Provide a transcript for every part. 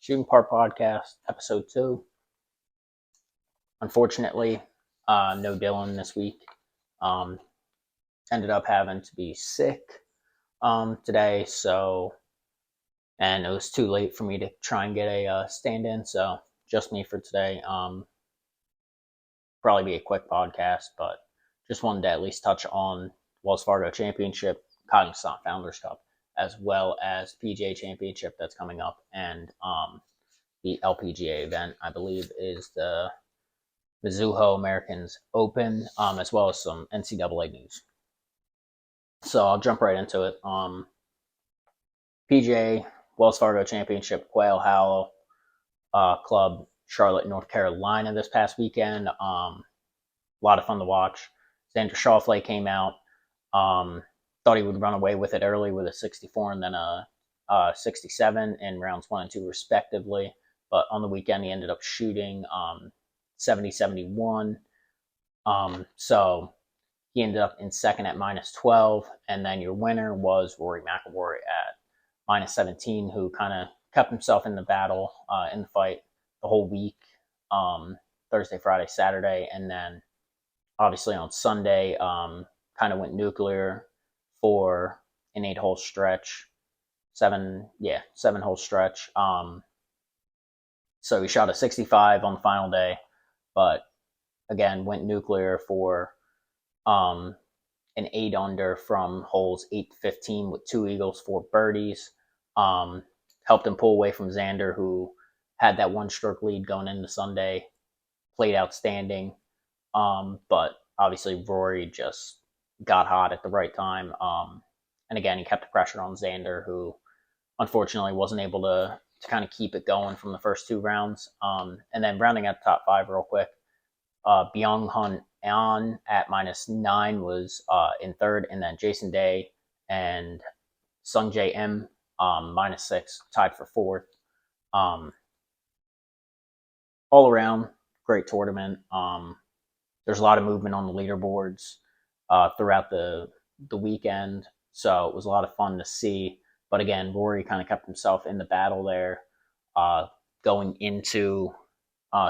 Shooting Part Podcast, Episode 2. Unfortunately, no Dylan this week. Um, Ended up having to be sick today, and it was too late for me to try and get a stand in, so just me for today. Probably be a quick podcast, but just wanted to at least touch on Wells Fargo Championship, Cognizant Founders Cup, as well as PGA Championship that's coming up, and the LPGA event, I believe, is the Mizuho Americans Open, as well as some NCAA news. So I'll jump right into it. PGA Wells Fargo Championship, Quail Hollow Club, Charlotte, North Carolina this past weekend. A lot of fun to watch. Xander Schauffele came out. Thought he would run away with it early with a 64 and then a 67 in rounds 1 and 2 respectively. But on the weekend, he ended up shooting 70-71. So he ended up in second at -12. And then your winner was Rory McIlroy at -17, who kind of kept himself in the battle, in the fight the whole week, Thursday, Friday, Saturday. And then obviously on Sunday, kind of went nuclear for an 8-hole stretch. 7-hole stretch. So he shot a 65 on the final day, but again, went nuclear for an 8 under from holes 8 to 15 with 2 eagles, 4 birdies. Helped him pull away from Xander, who had that 1-stroke lead going into Sunday, played outstanding. But obviously Rory just got hot at the right time. And again, he kept the pressure on Xander, who unfortunately wasn't able to kind of keep it going from the first 2 rounds. And then rounding out the top 5 real quick, Byung-Hun An at -9 was in third, and then Jason Day and Sung Jae M -6 tied for fourth. All around, great tournament. There's a lot of movement on the leaderboards throughout the weekend, so it was a lot of fun to see. But again, Rory kind of kept himself in the battle there going into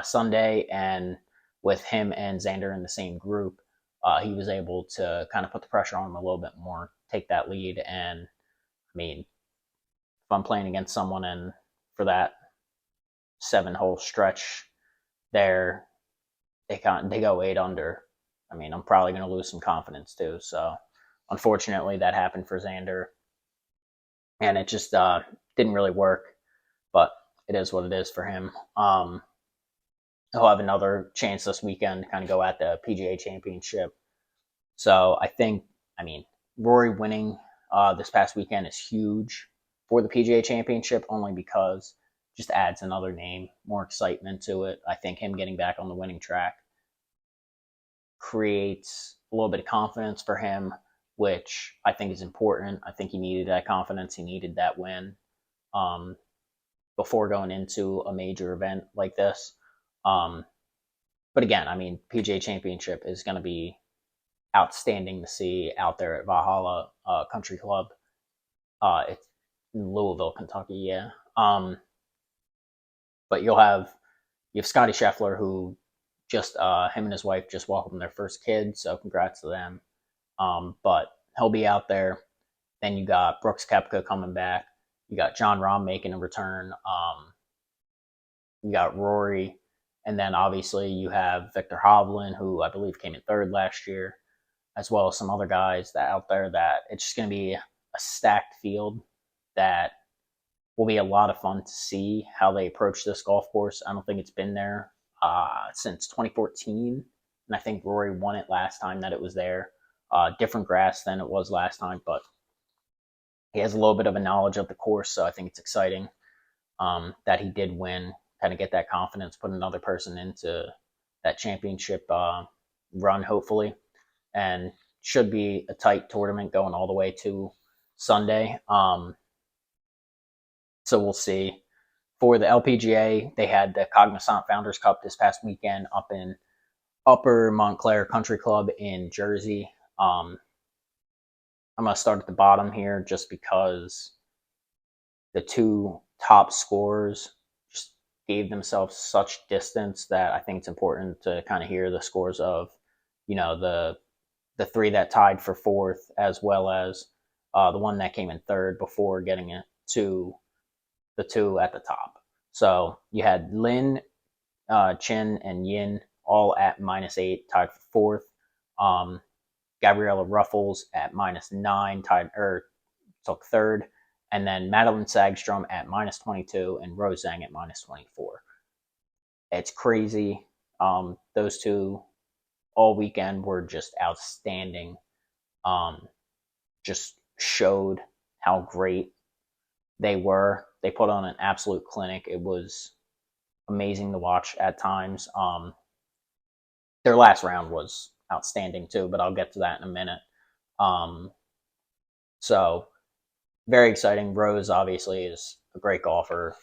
Sunday, and with him and Xander in the same group, he was able to kind of put the pressure on him a little bit more, take that lead. And I mean, if I'm playing against someone and for that 7-hole stretch there, they go 8 under, I mean, I'm probably going to lose some confidence too. So unfortunately, that happened for Xander, and it just didn't really work. But it is what it is for him. He'll have another chance this weekend to kind of go at the PGA Championship. So I mean, Rory winning this past weekend is huge for the PGA Championship, only because it just adds another name, more excitement to it. I think him getting back on the winning track creates a little bit of confidence for him, which I think is important. I think he needed that confidence. He needed that win before going into a major event like this. But again, I mean, PGA Championship is going to be outstanding to see out there at Valhalla Country Club. It's in Louisville, Kentucky, yeah. But you have Scotty Scheffler, who just him and his wife just welcomed their first kid, so congrats to them. But he'll be out there. Then you got Brooks Koepka coming back. You got Jon Rahm making a return. You got Rory. And then obviously you have Victor Hovland, who I believe came in third last year, as well as some other guys that out there that it's just going to be a stacked field that will be a lot of fun to see how they approach this golf course. I don't think it's been there since 2014, and I think Rory won it last time that it was there. Different grass than it was last time, but he has a little bit of a knowledge of the course, so I think it's exciting that he did win, kind of get that confidence, put another person into that championship run, hopefully. And should be a tight tournament going all the way to Sunday. So we'll see. For the LPGA, they had the Cognizant Founders Cup this past weekend up in Upper Montclair Country Club in Jersey. I'm going to start at the bottom here just because the 2 top scorers gave themselves such distance that I think it's important to kind of hear the scores of, the three that tied for fourth, as well as the one that came in third before getting it to the two at the top. So you had Lin, Chin, and Yin all at -8, tied for fourth. Um, Gabriella Ruffles at -9, tied or took third, and then Madeline Sagstrom at -22 and Rose Zhang at -24. It's crazy. Those two all weekend were just outstanding. Just showed how great they were. They put on an absolute clinic. It was amazing to watch at times. Their last round was outstanding too, but I'll get to that in a minute. Um, so very exciting. Rose obviously is a great golfer,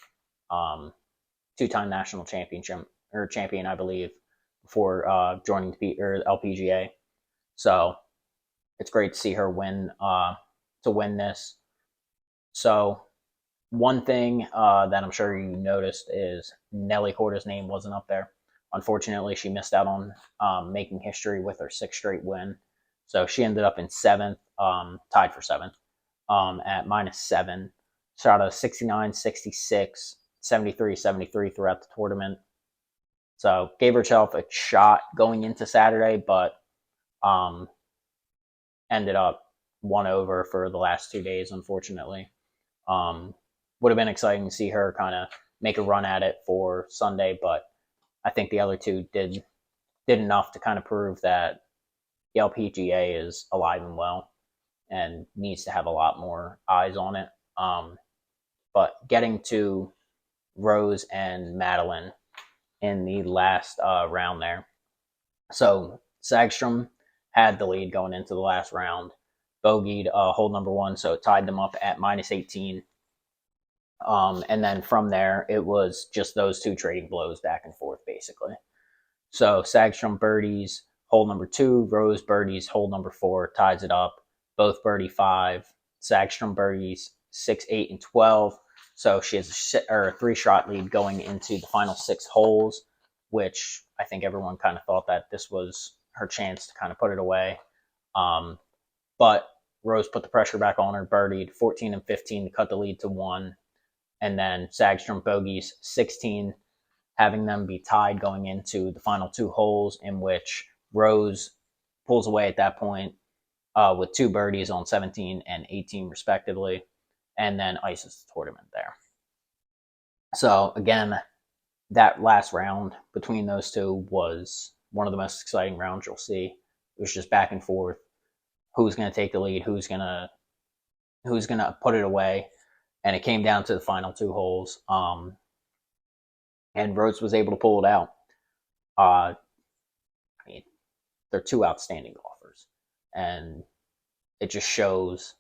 two-time national championship or champion, I believe, before joining the LPGA. So it's great to see her win to win this. So one thing that I'm sure you noticed is Nelly Korda's name wasn't up there. Unfortunately, she missed out on making history with her sixth straight win. So she ended up in seventh, tied for seventh, at -7. Shot a 69, 66, 73, 73 throughout the tournament. So gave herself a shot going into Saturday, but ended up one over for the last 2 days, unfortunately. Would have been exciting to see her kind of make a run at it for Sunday, but I think the other two did enough to kind of prove that the LPGA is alive and well and needs to have a lot more eyes on it. But getting to Rose and Madeline in the last round there. So Sagstrom had the lead going into the last round, bogeyed hole number one, so it tied them up at -18. And then from there, it was just those two trading blows back and forth, basically. So Sagstrom birdies hole number two, Rose birdies hole number four, ties it up. Both birdie 5. Sagstrom birdies 6, 8, and 12. So she has a 3-shot lead going into the final 6 holes, which I think everyone kind of thought that this was her chance to kind of put it away. But Rose put the pressure back on her, birdied 14 and 15 to cut the lead to 1. And then Sagstrom bogeys 16, having them be tied going into the final 2 holes, in which Rose pulls away at that point with 2 birdies on 17 and 18 respectively, and then ices the tournament there. So again, that last round between those two was one of the most exciting rounds you'll see. It was just back and forth. Who's going to take the lead? Who's going to put it away? And it came down to the final 2 holes. And Rhodes was able to pull it out. I mean, they're 2 outstanding golfers. And it just shows,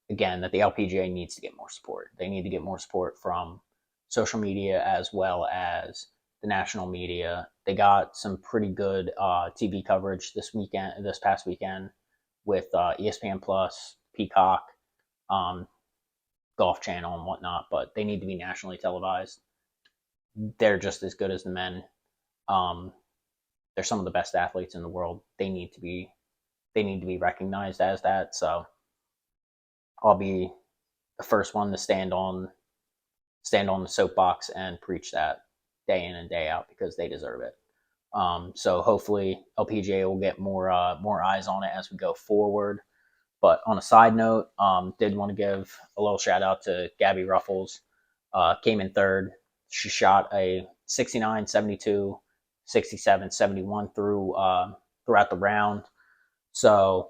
again, that the LPGA needs to get more support. They need to get more support from social media as well as the national media. They got some pretty good TV coverage this past weekend, with ESPN Plus, Peacock, Golf Channel, and whatnot. But they need to be nationally televised. They're just as good as the men. They're some of the best athletes in the world. They need to be recognized as that. So I'll be the first one to stand on the soapbox and preach that day in and day out, because they deserve it. So hopefully LPGA will get more eyes on it as we go forward. But on a side note, did want to give a little shout out to Gabby Ruffles. Came in third. She shot a 69, 72, 67, 71 throughout the round. So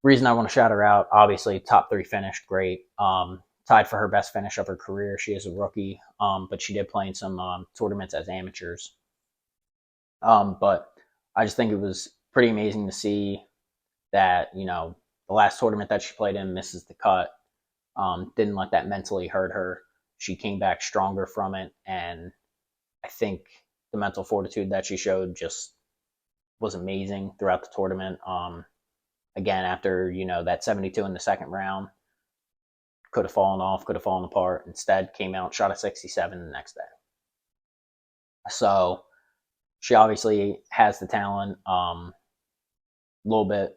reason I want to shout her out, obviously top 3 finished, great. Tied for her best finish of her career. She is a rookie, but she did play in some tournaments as amateurs. But I just think it was pretty amazing to see that, the last tournament that she played in, misses the cut. Didn't let that mentally hurt her. She came back stronger from it, and I think the mental fortitude that she showed just was amazing throughout the tournament. Again, after, that 72 in the second round, could have fallen off, could have fallen apart. Instead, came out, shot a 67 the next day. So she obviously has the talent. A little bit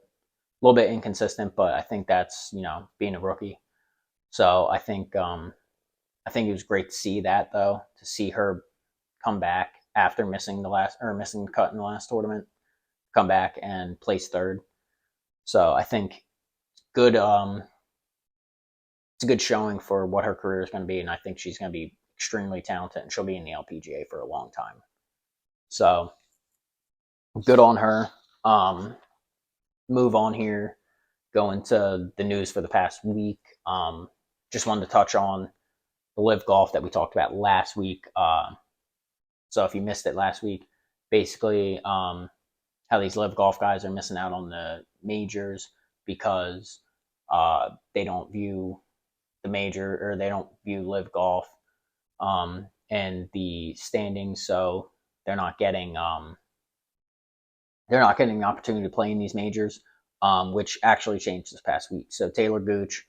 inconsistent, but I think that's being a rookie. So I think it was great to see that though, to see her come back after missing the cut in the last tournament, come back and place third. So I think good. It's a good showing for what her career is going to be, and I think she's going to be extremely talented, and she'll be in the LPGA for a long time. So good on her. Move on here. Go into the news for the past week. Just wanted to touch on the live golf that we talked about last week. So if you missed it last week, basically how these live golf guys are missing out on the majors because they don't view the major, or they don't view live golf and the standings, so they're not getting the opportunity to play in these majors, which actually changed this past week. So Taylor Gooch,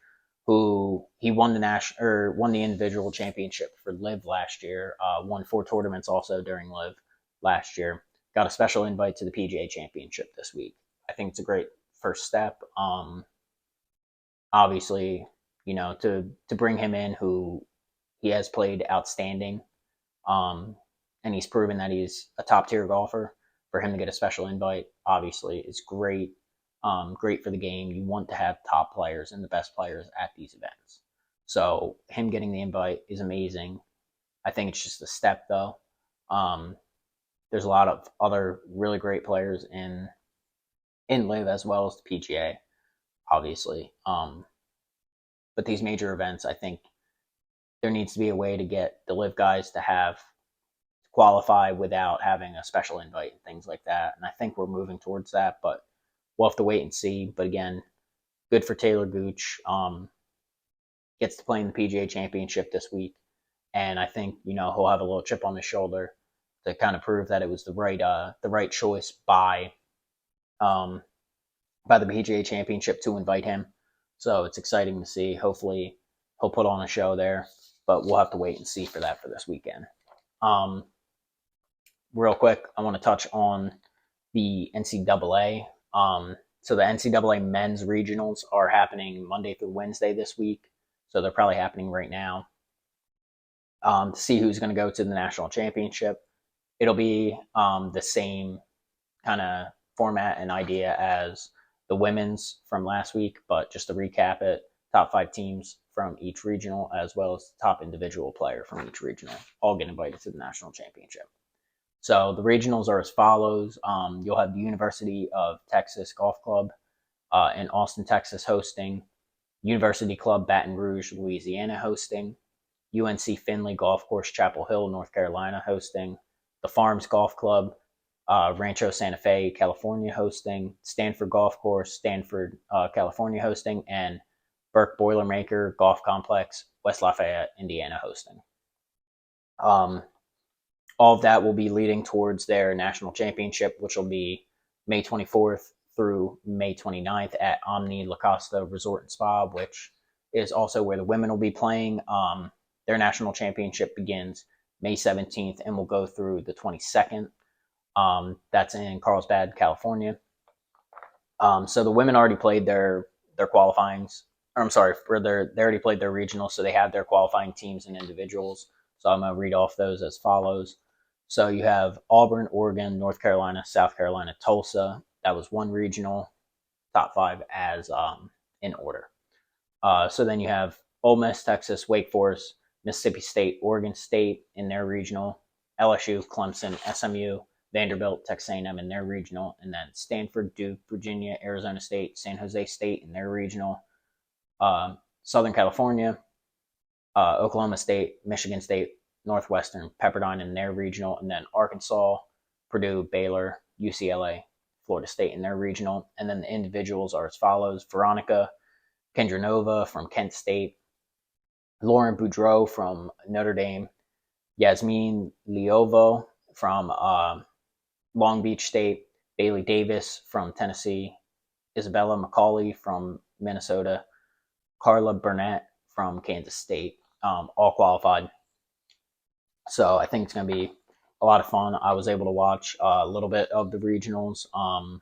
who he won the individual championship for Live last year, won 4 tournaments also during Live last year, got a special invite to the PGA Championship this week. I think it's a great first step. Obviously, to bring him in, who he has played outstanding, and he's proven that he's a top tier golfer. For him to get a special invite, obviously, is great. Great for the game. You want to have top players and the best players at these events. So him getting the invite is amazing. I think it's just a step, though. There's a lot of other really great players in Live as well as the PGA, obviously. But these major events, I think there needs to be a way to get the Live guys to qualify without having a special invite and things like that. And I think we're moving towards that, but we'll have to wait and see. But again, good for Taylor Gooch. Gets to play in the PGA Championship this week, and I think he'll have a little chip on his shoulder to kind of prove that it was the right choice by the PGA Championship to invite him. So it's exciting to see. Hopefully, he'll put on a show there, but we'll have to wait and see for that for this weekend. Real quick, I want to touch on the NCAA. So the NCAA men's regionals are happening Monday through Wednesday this week. So they're probably happening right now. To see who's going to go to the national championship. It'll be the same kind of format and idea as the women's from last week, but just to recap it, top 5 teams from each regional, as well as the top individual player from each regional, all get invited to the national championship. So the regionals are as follows. You'll have the University of Texas Golf Club in Austin, Texas hosting, University Club Baton Rouge, Louisiana hosting, UNC Findlay Golf Course, Chapel Hill, North Carolina hosting, the Farms Golf Club, Rancho Santa Fe, California hosting, Stanford Golf Course, Stanford, California hosting, and Burke Boilermaker Golf Complex, West Lafayette, Indiana hosting. All of that will be leading towards their national championship, which will be May 24th through May 29th at Omni La Costa Resort and Spa, which is also where the women will be playing. Their national championship begins May 17th and will go through the 22nd. That's in Carlsbad, California. So the women already played their qualifyings. Or I'm sorry, they already played their regionals, so they have their qualifying teams and individuals. So I'm going to read off those as follows. So you have Auburn, Oregon, North Carolina, South Carolina, Tulsa. That was one regional, top 5 as in order. So then you have Ole Miss, Texas, Wake Forest, Mississippi State, Oregon State in their regional, LSU, Clemson, SMU, Vanderbilt, Texas A&M in their regional, and then Stanford, Duke, Virginia, Arizona State, San Jose State in their regional, Southern California, Oklahoma State, Michigan State, Northwestern, Pepperdine in their regional, and then Arkansas, Purdue, Baylor, UCLA, Florida State in their regional. And then the individuals are as follows: Veronica Kendranova from Kent State, Lauren Boudreau from Notre Dame, Yasmin Liovo from Long Beach State, Bailey Davis from Tennessee, Isabella McCauley from Minnesota, Carla Burnett from Kansas State, all qualified. So I think it's going to be a lot of fun. I was able to watch a little bit of the regionals. A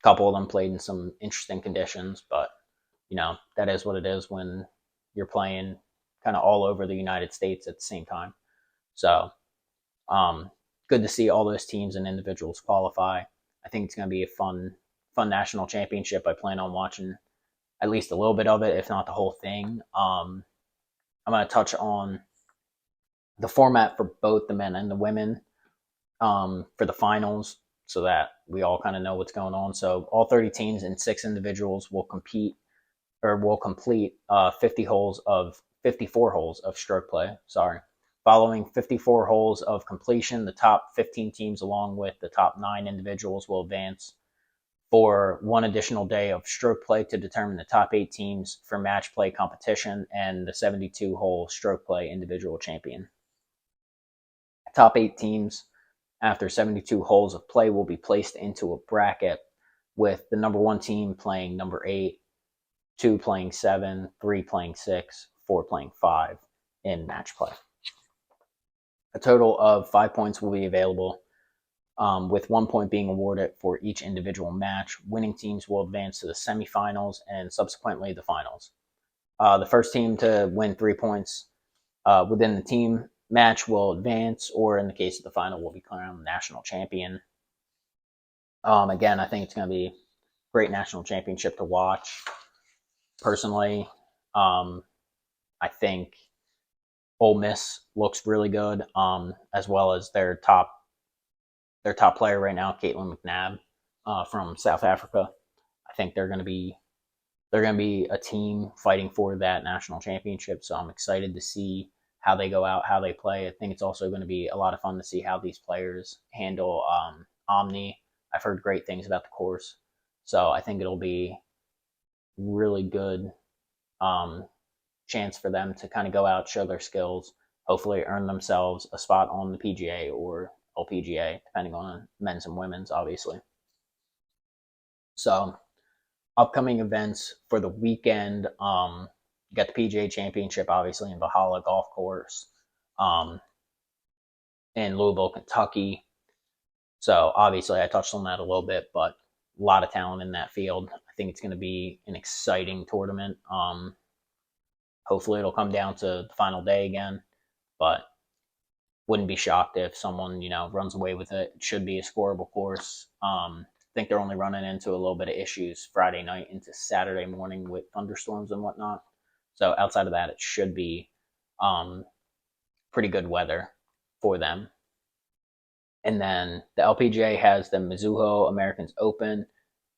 couple of them played in some interesting conditions, but that is what it is when you're playing kind of all over the United States at the same time. So um, good to see all those teams and individuals qualify. I think it's going to be a fun national championship. I plan on watching at least a little bit of it, if not the whole thing. I'm going to touch on the format for both the men and the women for the finals so that we all kind of know what's going on. So all 30 teams and 6 individuals will compete or will complete 54 holes of stroke play. Sorry. Following 54 holes of completion, the top 15 teams, along with the top 9 individuals, will advance for one additional day of stroke play to determine the top 8 teams for match play competition and the 72-hole stroke play individual champion. Top 8 teams after 72 holes of play will be placed into a bracket with the number 1 team playing number 8, 2 playing 7, 3 playing 6, 4 playing 5 in match play. A total of 5 points will be available, with 1 point being awarded for each individual match. Winning teams will advance to the semifinals and subsequently the finals. The first team to win 3 points within the team match will advance, or in the case of the final, will be crowned national champion. Again, I think it's going to be a great national championship to watch. Personally, I think Ole Miss looks really good, as well as their top player right now, Caitlin McNabb from South Africa. I think they're going to be a team fighting for that national championship. So I'm excited to see how they go out, how they play. I think it's also going to be a lot of fun to see how these players handle Omni. I've heard great things about the course, so I think it'll be really good chance for them to kind of go out, show their skills, hopefully earn themselves a spot on the PGA or LPGA, depending on men's and women's, obviously. So, upcoming events for the weekend, you got the PGA Championship, obviously, in Valhalla Golf Course in Louisville, Kentucky. So, obviously, I touched on that a little bit, but a lot of talent in that field. I think it's going to be an exciting tournament. Hopefully, it'll come down to the final day again, but wouldn't be shocked if someone runs away with it. It should be a scoreable course. I think they're only running into a little bit of issues Friday night into Saturday morning with thunderstorms and whatnot. So outside of that, it should be pretty good weather for them. And then the LPGA has the Mizuho Americans Open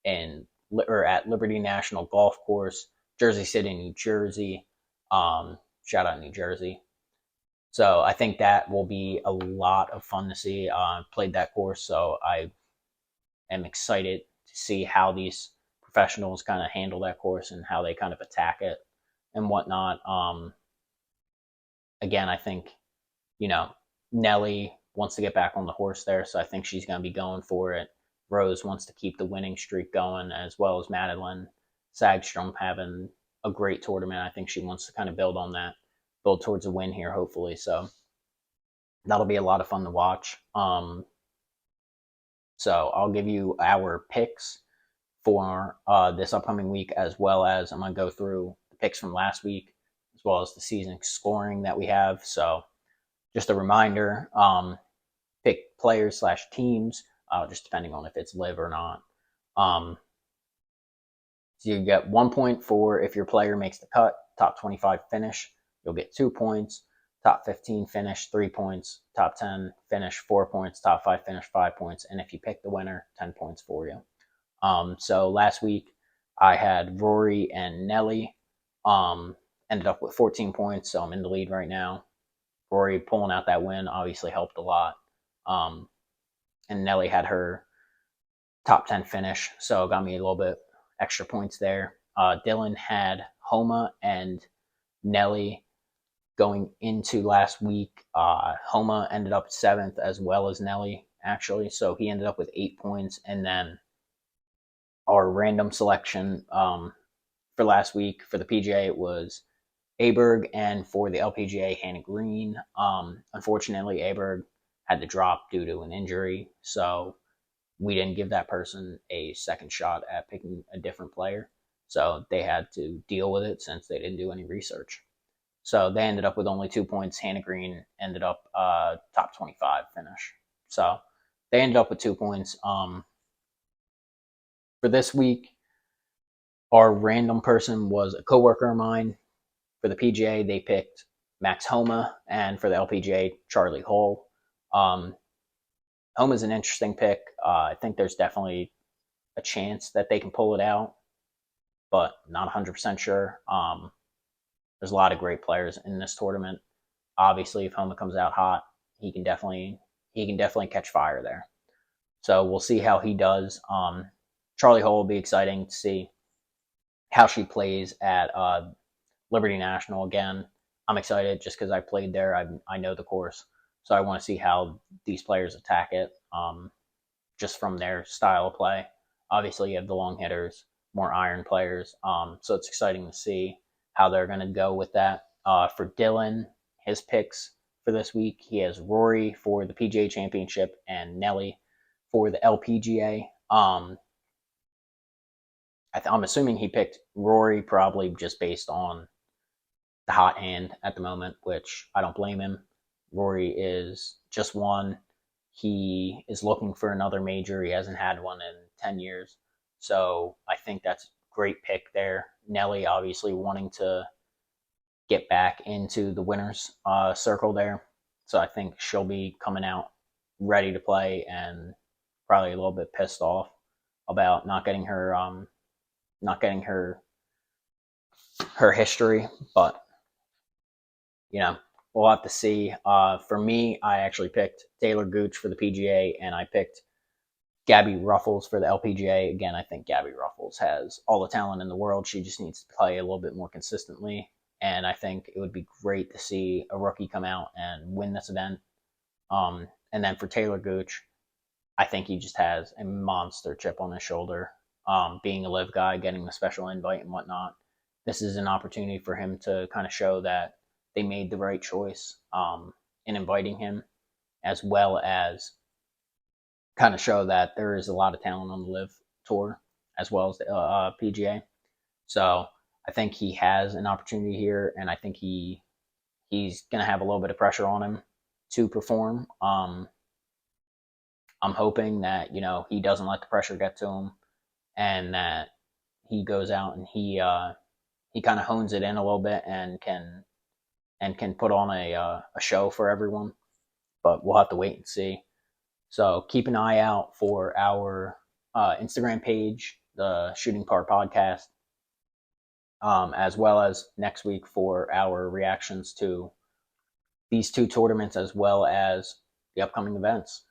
at Liberty National Golf Course, Jersey City, New Jersey. Shout out New Jersey. So I think that will be a lot of fun to see. Played that course, so I am excited to see how these professionals kind of handle that course and how they kind of attack it and whatnot. Again, I think, Nelly wants to get back on the horse there, so I think she's going to be going for it. Rose wants to keep the winning streak going, as well as Madeline Sagstrom having a great tournament. I think she wants to kind of build on that, build towards a win here, hopefully. So that'll be a lot of fun to watch. So I'll give you our picks for this upcoming week, as well as I'm going to go through the picks from last week, as well as the season scoring that we have. So just a reminder, pick players / teams, just depending on if it's live or not. So you get 1 point for if your player makes the cut, top 25 finish, you'll get 2 points. Top 15 finish, 3 points. Top 10 finish, 4 points. Top 5 finish, 5 points. And if you pick the winner, 10 points for you. So last week I had Rory and Nelly. Ended up with 14 points, so I'm in the lead right now. Rory pulling out that win obviously helped a lot. And Nelly had her top 10 finish, so it got me a little bit extra points there. Dylan had Homa and Nelly going into last week. Homa ended up 7th as well as Nelly, actually, so he ended up with 8 points. And then our random selection for last week for the PGA, it was Aberg, and for the LPGA, Hannah Green. Unfortunately, Aberg had to drop due to an injury. So we didn't give that person a second shot at picking a different player. So they had to deal with it since they didn't do any research. So they ended up with only 2 points. Hannah Green ended up top 25 finish. So they ended up with 2 points. For this week, our random person was a coworker of mine. For the PGA, they picked Max Homa, and for the LPGA, Charlie Hull. Homa's an interesting pick. I think there's definitely a chance that they can pull it out, but not 100% sure. There's a lot of great players in this tournament. Obviously, if Homa comes out hot, he can definitely catch fire there. So we'll see how he does. Charlie Hull will be exciting to see how she plays at Liberty National again. I'm excited just because I played there. I know the course, so I want to see how these players attack it. Just from their style of play. Obviously, you have the long hitters, more iron players. So it's exciting to see how they're going to go with that. For Dylan, his picks for this week, he has Rory for the PGA Championship and Nelly for the LPGA. I'm assuming he picked Rory probably just based on the hot hand at the moment, which I don't blame him. Rory is just one. He is looking for another major. He hasn't had one in 10 years. So I think that's a great pick there. Nelly obviously wanting to get back into the winner's circle there. So I think she'll be coming out ready to play and probably a little bit pissed off about not getting her history, but we'll have to see. For me, I actually picked Taylor Gooch for the PGA, and I picked Gabby Ruffles for the LPGA. Again, I think Gabby Ruffles has all the talent in the world. She just needs to play a little bit more consistently. And I think it would be great to see a rookie come out and win this event. And then for Taylor Gooch, I think he just has a monster chip on his shoulder. Being a live guy, getting the special invite and whatnot. This is an opportunity for him to kind of show that they made the right choice in inviting him, as well as kind of show that there is a lot of talent on the live tour, as well as the PGA. So I think he has an opportunity here, and I think he's going to have a little bit of pressure on him to perform. I'm hoping that he doesn't let the pressure get to him, and that he goes out and he kind of hones it in a little bit and can put on a show for everyone. But we'll have to wait and see. So keep an eye out for our Instagram page, the Shooting Par Podcast, as well as next week for our reactions to these two tournaments, as well as the upcoming events.